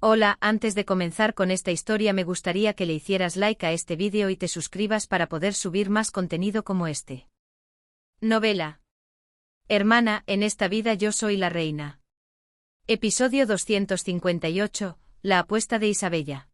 Hola, antes de comenzar con esta historia me gustaría que le hicieras like a este vídeo y te suscribas para poder subir más contenido como este. Novela. Hermana, en esta vida yo soy la reina. Episodio 258, la apuesta de Isabella.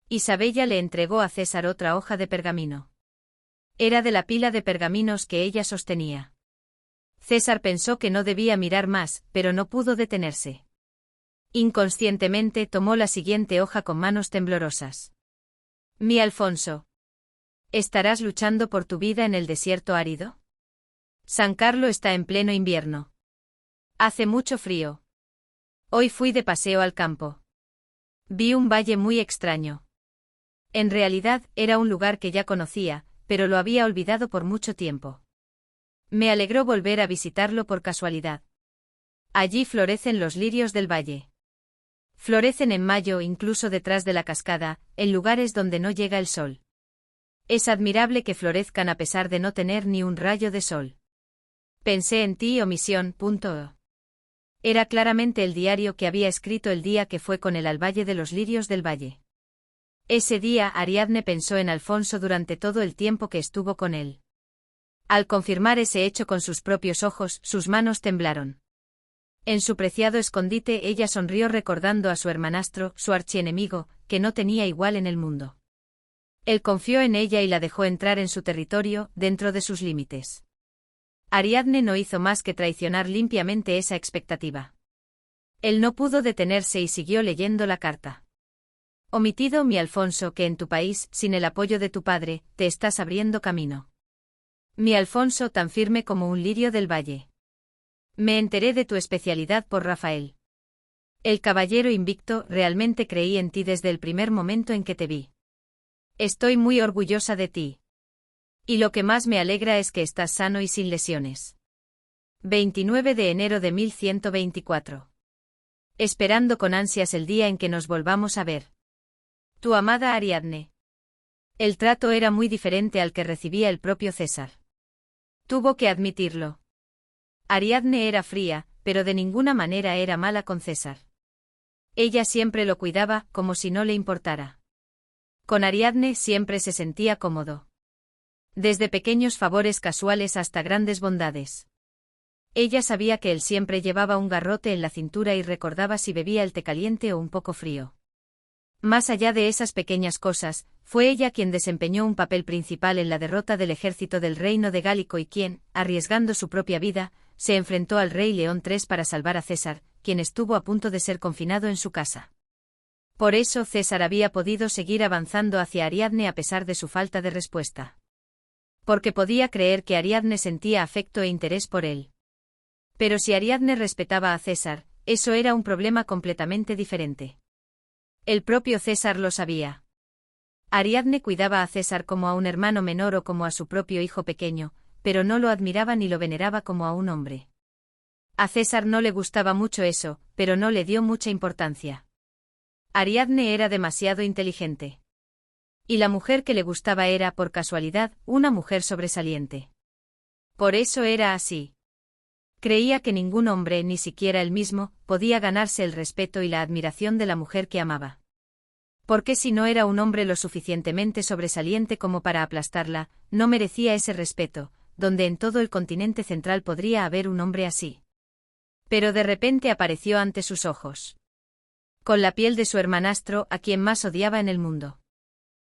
Isabella le entregó a César otra hoja de pergamino. Era de la pila de pergaminos que ella sostenía. César pensó que no debía mirar más, pero no pudo detenerse. Inconscientemente tomó la siguiente hoja con manos temblorosas. Mi Alfonso. ¿Estarás luchando por tu vida en el desierto árido? San Carlo está en pleno invierno. Hace mucho frío. Hoy fui de paseo al campo. Vi un valle muy extraño. En realidad, era un lugar que ya conocía, pero lo había olvidado por mucho tiempo. Me alegró volver a visitarlo por casualidad. Allí florecen los lirios del valle. Florecen en mayo incluso detrás de la cascada, en lugares donde no llega el sol. Es admirable que florezcan a pesar de no tener ni un rayo de sol. Pensé en ti, omisión. Era claramente el diario que había escrito el día que fue con él al Valle de los Lirios del Valle. Ese día Ariadne pensó en Alfonso durante todo el tiempo que estuvo con él. Al confirmar ese hecho con sus propios ojos, sus manos temblaron. En su preciado escondite ella sonrió recordando a su hermanastro, su archienemigo, que no tenía igual en el mundo. Él confió en ella y la dejó entrar en su territorio, dentro de sus límites. Ariadne no hizo más que traicionar limpiamente esa expectativa. Él no pudo detenerse y siguió leyendo la carta. Omitido mi Alfonso, que en tu país, sin el apoyo de tu padre, te estás abriendo camino. Mi Alfonso tan firme como un lirio del valle. Me enteré de tu especialidad por Rafael. El caballero invicto, realmente creí en ti desde el primer momento en que te vi. Estoy muy orgullosa de ti. Y lo que más me alegra es que estás sano y sin lesiones. 29 de enero de 1124. Esperando con ansias el día en que nos volvamos a ver. Tu amada Ariadne. El trato era muy diferente al que recibía el propio César. Tuvo que admitirlo. Ariadne era fría, pero de ninguna manera era mala con César. Ella siempre lo cuidaba, como si no le importara. Con Ariadne siempre se sentía cómodo. Desde pequeños favores casuales hasta grandes bondades. Ella sabía que él siempre llevaba un garrote en la cintura y recordaba si bebía el té caliente o un poco frío. Más allá de esas pequeñas cosas, fue ella quien desempeñó un papel principal en la derrota del ejército del reino de Gálico y quien, arriesgando su propia vida, se enfrentó al rey León III para salvar a César, quien estuvo a punto de ser confinado en su casa. Por eso César había podido seguir avanzando hacia Ariadne a pesar de su falta de respuesta. Porque podía creer que Ariadne sentía afecto e interés por él. Pero si Ariadne respetaba a César, eso era un problema completamente diferente. El propio César lo sabía. Ariadne cuidaba a César como a un hermano menor o como a su propio hijo pequeño, pero no lo admiraba ni lo veneraba como a un hombre. A César no le gustaba mucho eso, pero no le dio mucha importancia. Ariadne era demasiado inteligente. Y la mujer que le gustaba era, por casualidad, una mujer sobresaliente. Por eso era así. Creía que ningún hombre, ni siquiera él mismo, podía ganarse el respeto y la admiración de la mujer que amaba. Porque si no era un hombre lo suficientemente sobresaliente como para aplastarla, no merecía ese respeto, donde en todo el continente central podría haber un hombre así. Pero de repente apareció ante sus ojos. Con la piel de su hermanastro, a quien más odiaba en el mundo.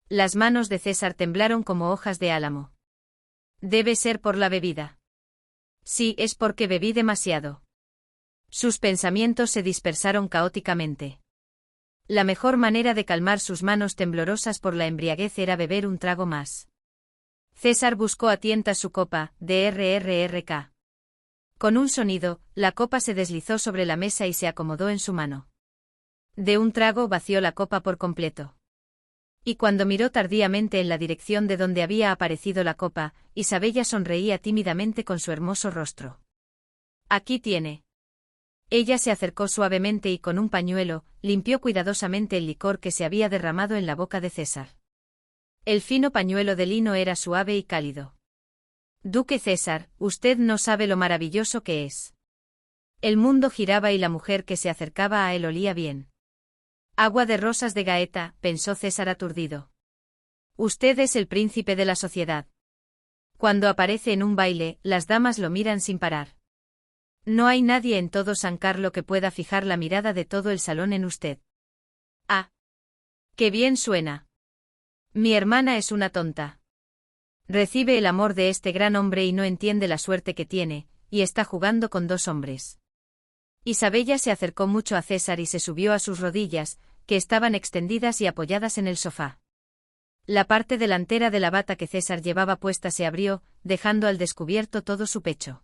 Las manos de César temblaron como hojas de álamo. Debe ser por la bebida. Sí, es porque bebí demasiado. Sus pensamientos se dispersaron caóticamente. La mejor manera de calmar sus manos temblorosas por la embriaguez era beber un trago más. César buscó a tientas su copa, DRRRK. Con un sonido, la copa se deslizó sobre la mesa y se acomodó en su mano. De un trago vació la copa por completo. Y cuando miró tardíamente en la dirección de donde había aparecido la copa, Isabella sonreía tímidamente con su hermoso rostro. Aquí tiene. Ella se acercó suavemente y con un pañuelo, limpió cuidadosamente el licor que se había derramado en la boca de César. El fino pañuelo de lino era suave y cálido. Duque César, usted no sabe lo maravilloso que es. El mundo giraba y la mujer que se acercaba a él olía bien. Agua de rosas de Gaeta, pensó César aturdido. Usted es el príncipe de la sociedad. Cuando aparece en un baile, las damas lo miran sin parar. No hay nadie en todo San Carlo que pueda fijar la mirada de todo el salón en usted. Ah. ¡Qué bien suena! Mi hermana es una tonta. Recibe el amor de este gran hombre y no entiende la suerte que tiene, y está jugando con dos hombres. Isabella se acercó mucho a César y se subió a sus rodillas, que estaban extendidas y apoyadas en el sofá. La parte delantera de la bata que César llevaba puesta se abrió, dejando al descubierto todo su pecho.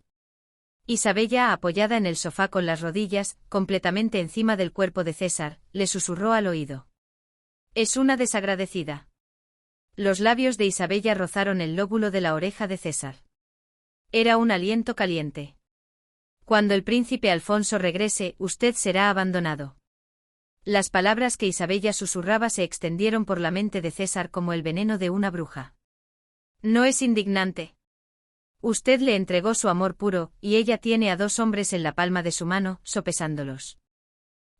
Isabella, apoyada en el sofá con las rodillas, completamente encima del cuerpo de César, le susurró al oído. Es una desagradecida. Los labios de Isabella rozaron el lóbulo de la oreja de César. Era un aliento caliente. Cuando el príncipe Alfonso regrese, usted será abandonado. Las palabras que Isabella susurraba se extendieron por la mente de César como el veneno de una bruja. ¿No es indignante? Usted le entregó su amor puro, y ella tiene a dos hombres en la palma de su mano, sopesándolos.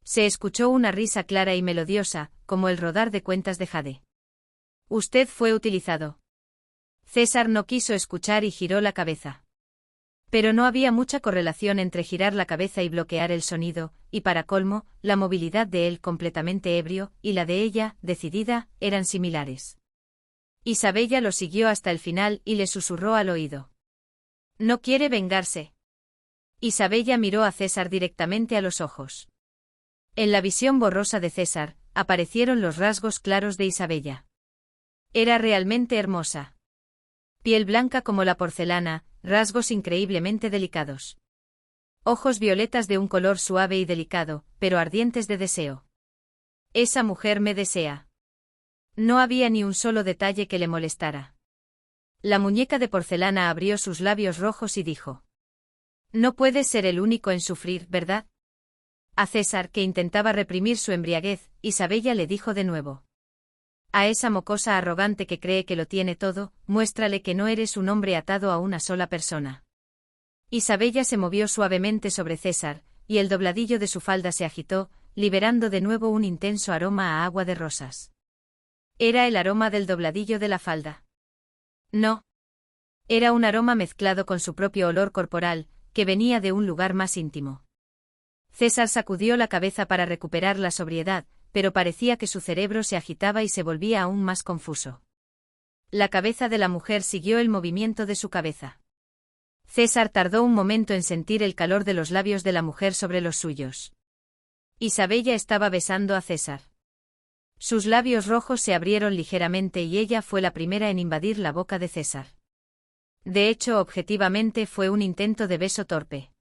Se escuchó una risa clara y melodiosa, como el rodar de cuentas de jade. Usted fue utilizado. César no quiso escuchar y giró la cabeza. Pero no había mucha correlación entre girar la cabeza y bloquear el sonido, y para colmo, la movilidad de él completamente ebrio, y la de ella, decidida, eran similares. Isabella lo siguió hasta el final y le susurró al oído. ¿No quiere vengarse? Isabella miró a César directamente a los ojos. En la visión borrosa de César, aparecieron los rasgos claros de Isabella. Era realmente hermosa. Piel blanca como la porcelana, rasgos increíblemente delicados. Ojos violetas de un color suave y delicado, pero ardientes de deseo. Esa mujer me desea. No había ni un solo detalle que le molestara. La muñeca de porcelana abrió sus labios rojos y dijo. No puedes ser el único en sufrir, ¿verdad? A César, que intentaba reprimir su embriaguez, Isabella le dijo de nuevo. A esa mocosa arrogante que cree que lo tiene todo, muéstrale que no eres un hombre atado a una sola persona. Isabella se movió suavemente sobre César, y el dobladillo de su falda se agitó, liberando de nuevo un intenso aroma a agua de rosas. Era el aroma del dobladillo de la falda. No. Era un aroma mezclado con su propio olor corporal, que venía de un lugar más íntimo. César sacudió la cabeza para recuperar la sobriedad, pero parecía que su cerebro se agitaba y se volvía aún más confuso. La cabeza de la mujer siguió el movimiento de su cabeza. César tardó un momento en sentir el calor de los labios de la mujer sobre los suyos. Isabella estaba besando a César. Sus labios rojos se abrieron ligeramente y ella fue la primera en invadir la boca de César. De hecho, objetivamente fue un intento de beso torpe.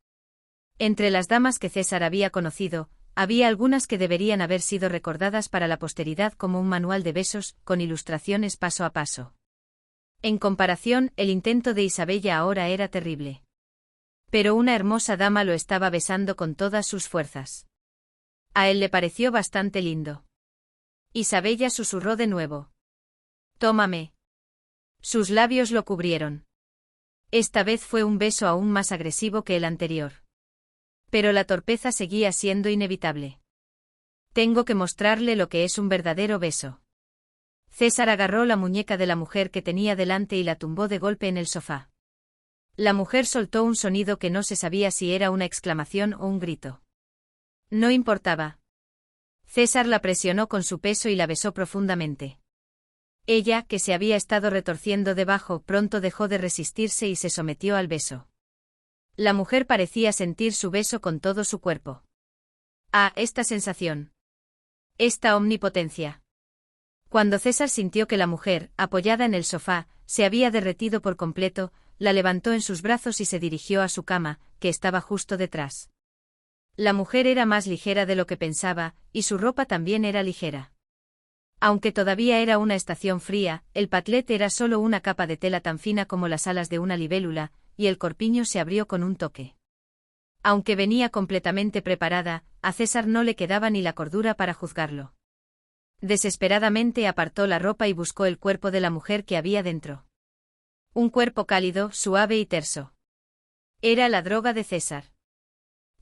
Entre las damas que César había conocido, había algunas que deberían haber sido recordadas para la posteridad como un manual de besos, con ilustraciones paso a paso. En comparación, el intento de Isabella ahora era terrible. Pero una hermosa dama lo estaba besando con todas sus fuerzas. A él le pareció bastante lindo. Isabella susurró de nuevo. Tómame. Sus labios lo cubrieron. Esta vez fue un beso aún más agresivo que el anterior. Pero la torpeza seguía siendo inevitable. Tengo que mostrarle lo que es un verdadero beso. César agarró la muñeca de la mujer que tenía delante y la tumbó de golpe en el sofá. La mujer soltó un sonido que no se sabía si era una exclamación o un grito. No importaba. César la presionó con su peso y la besó profundamente. Ella, que se había estado retorciendo debajo, pronto dejó de resistirse y se sometió al beso. La mujer parecía sentir su beso con todo su cuerpo. Ah, esta sensación. Esta omnipotencia. Cuando César sintió que la mujer, apoyada en el sofá, se había derretido por completo, la levantó en sus brazos y se dirigió a su cama, que estaba justo detrás. La mujer era más ligera de lo que pensaba, y su ropa también era ligera. Aunque todavía era una estación fría, el patlet era solo una capa de tela tan fina como las alas de una libélula, y el corpiño se abrió con un toque. Aunque venía completamente preparada, a César no le quedaba ni la cordura para juzgarlo. Desesperadamente apartó la ropa y buscó el cuerpo de la mujer que había dentro. Un cuerpo cálido, suave y terso. Era la droga de César.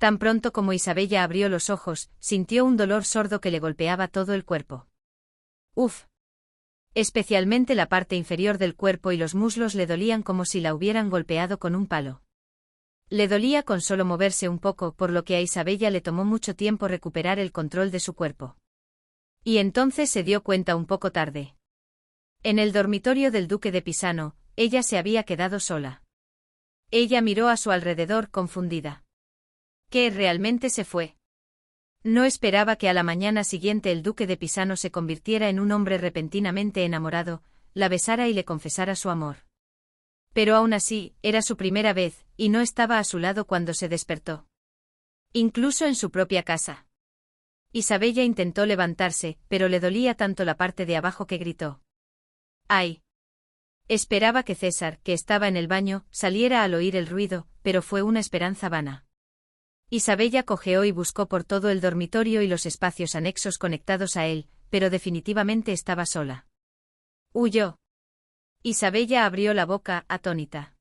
Tan pronto como Isabella abrió los ojos, sintió un dolor sordo que le golpeaba todo el cuerpo. Uf. Especialmente la parte inferior del cuerpo y los muslos le dolían como si la hubieran golpeado con un palo. Le dolía con solo moverse un poco, por lo que a Isabella le tomó mucho tiempo recuperar el control de su cuerpo. Y entonces se dio cuenta un poco tarde. En el dormitorio del duque de Pisano, ella se había quedado sola. Ella miró a su alrededor confundida. ¿Qué realmente se fue? No esperaba que a la mañana siguiente el duque de Pisano se convirtiera en un hombre repentinamente enamorado, la besara y le confesara su amor. Pero aún así, era su primera vez, y no estaba a su lado cuando se despertó. Incluso en su propia casa. Isabella intentó levantarse, pero le dolía tanto la parte de abajo que gritó. ¡Ay! Esperaba que César, que estaba en el baño, saliera al oír el ruido, pero fue una esperanza vana. Isabella cojeó y buscó por todo el dormitorio y los espacios anexos conectados a él, pero definitivamente estaba sola. Huyó. Isabella abrió la boca, atónita.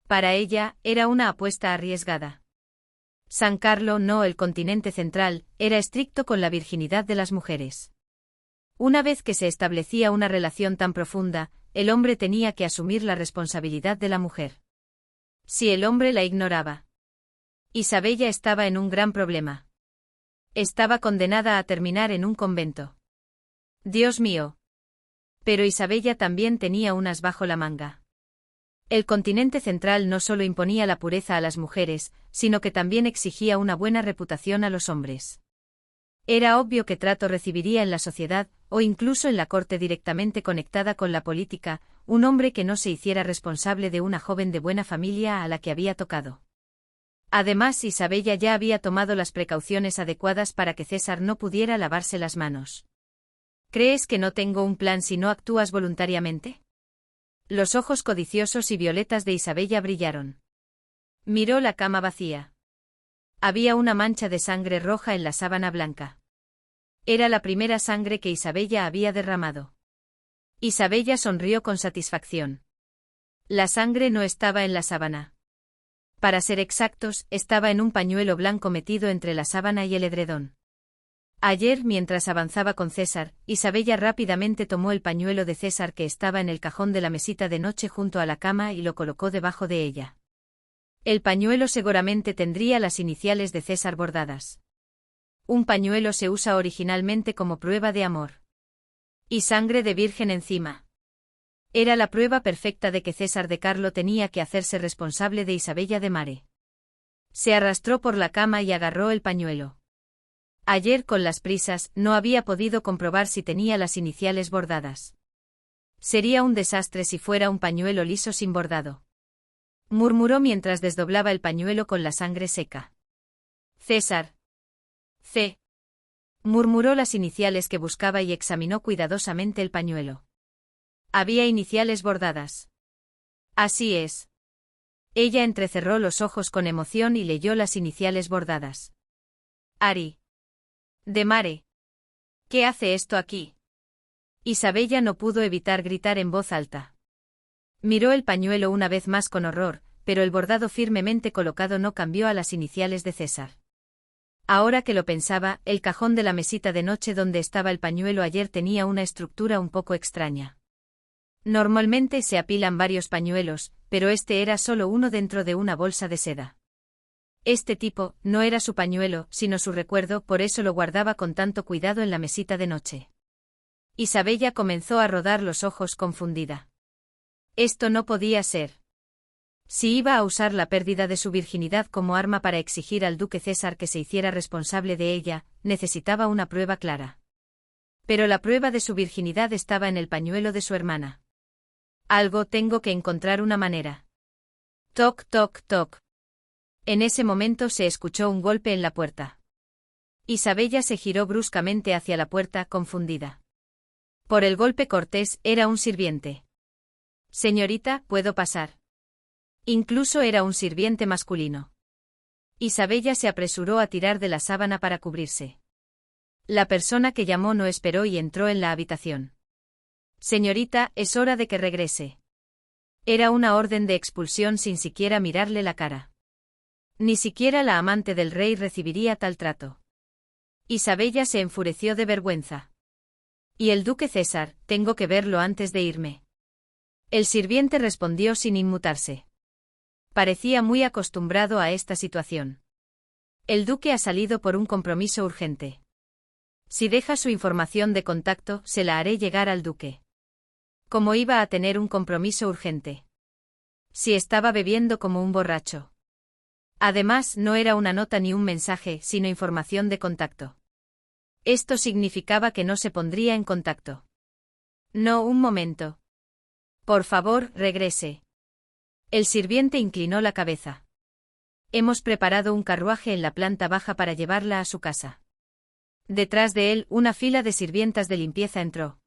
Para ella, era una apuesta arriesgada. San Carlo, no el continente central, era estricto con la virginidad de las mujeres. Una vez que se establecía una relación tan profunda, el hombre tenía que asumir la responsabilidad de la mujer. Si el hombre la ignoraba, Isabella estaba en un gran problema. Estaba condenada a terminar en un convento. Dios mío. Pero Isabella también tenía un as bajo la manga. El continente central no solo imponía la pureza a las mujeres, sino que también exigía una buena reputación a los hombres. Era obvio que trato recibiría en la sociedad, o incluso en la corte directamente conectada con la política, un hombre que no se hiciera responsable de una joven de buena familia a la que había tocado. Además, Isabella ya había tomado las precauciones adecuadas para que César no pudiera lavarse las manos. ¿Crees que no tengo un plan si no actúas voluntariamente? Los ojos codiciosos y violetas de Isabella brillaron. Miró la cama vacía. Había una mancha de sangre roja en la sábana blanca. Era la primera sangre que Isabella había derramado. Isabella sonrió con satisfacción. La sangre no estaba en la sábana. Para ser exactos, estaba en un pañuelo blanco metido entre la sábana y el edredón. Ayer, mientras avanzaba con César, Isabella rápidamente tomó el pañuelo de César que estaba en el cajón de la mesita de noche junto a la cama y lo colocó debajo de ella. El pañuelo seguramente tendría las iniciales de César bordadas. Un pañuelo se usa originalmente como prueba de amor. Y sangre de virgen encima. Era la prueba perfecta de que César de Carlo tenía que hacerse responsable de Isabella de Mare. Se arrastró por la cama y agarró el pañuelo. Ayer con las prisas, no había podido comprobar si tenía las iniciales bordadas. Sería un desastre si fuera un pañuelo liso sin bordado. Murmuró mientras desdoblaba el pañuelo con la sangre seca. César. C. Murmuró las iniciales que buscaba y examinó cuidadosamente el pañuelo. Había iniciales bordadas. Así es. Ella entrecerró los ojos con emoción y leyó las iniciales bordadas. Ari. De Mare. ¿Qué hace esto aquí? Isabella no pudo evitar gritar en voz alta. Miró el pañuelo una vez más con horror, pero el bordado firmemente colocado no cambió a las iniciales de César. Ahora que lo pensaba, el cajón de la mesita de noche donde estaba el pañuelo ayer tenía una estructura un poco extraña. Normalmente se apilan varios pañuelos, pero este era solo uno dentro de una bolsa de seda. Este tipo, no era su pañuelo, sino su recuerdo, por eso lo guardaba con tanto cuidado en la mesita de noche. Isabella comenzó a rodar los ojos confundida. Esto no podía ser. Si iba a usar la pérdida de su virginidad como arma para exigir al duque César que se hiciera responsable de ella, necesitaba una prueba clara. Pero la prueba de su virginidad estaba en el pañuelo de su hermana. Tengo que encontrar una manera. Toc, toc, toc. En ese momento se escuchó un golpe en la puerta. Isabella se giró bruscamente hacia la puerta, confundida. Por el golpe cortés, era un sirviente. Señorita, ¿puedo pasar? Incluso era un sirviente masculino. Isabella se apresuró a tirar de la sábana para cubrirse. La persona que llamó no esperó y entró en la habitación. Señorita, es hora de que regrese. Era una orden de expulsión sin siquiera mirarle la cara. Ni siquiera la amante del rey recibiría tal trato. Isabella se enfureció de vergüenza. Y el duque César, tengo que verlo antes de irme. El sirviente respondió sin inmutarse. Parecía muy acostumbrado a esta situación. El duque ha salido por un compromiso urgente. Si deja su información de contacto, se la haré llegar al duque. ¿Cómo iba a tener un compromiso urgente? Si estaba bebiendo como un borracho. Además, no era una nota ni un mensaje, sino información de contacto. Esto significaba que no se pondría en contacto. No, un momento. Por favor, regrese. El sirviente inclinó la cabeza. Hemos preparado un carruaje en la planta baja para llevarla a su casa. Detrás de él, una fila de sirvientas de limpieza entró.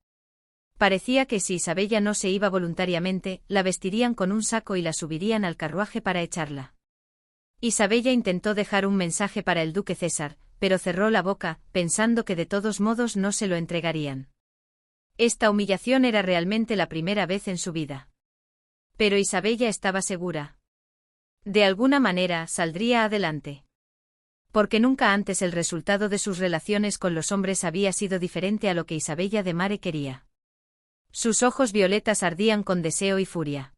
Parecía que si Isabella no se iba voluntariamente, la vestirían con un saco y la subirían al carruaje para echarla. Isabella intentó dejar un mensaje para el duque César, pero cerró la boca, pensando que de todos modos no se lo entregarían. Esta humillación era realmente la primera vez en su vida. Pero Isabella estaba segura. De alguna manera, saldría adelante. Porque nunca antes el resultado de sus relaciones con los hombres había sido diferente a lo que Isabella de Mare quería. Sus ojos violetas ardían con deseo y furia.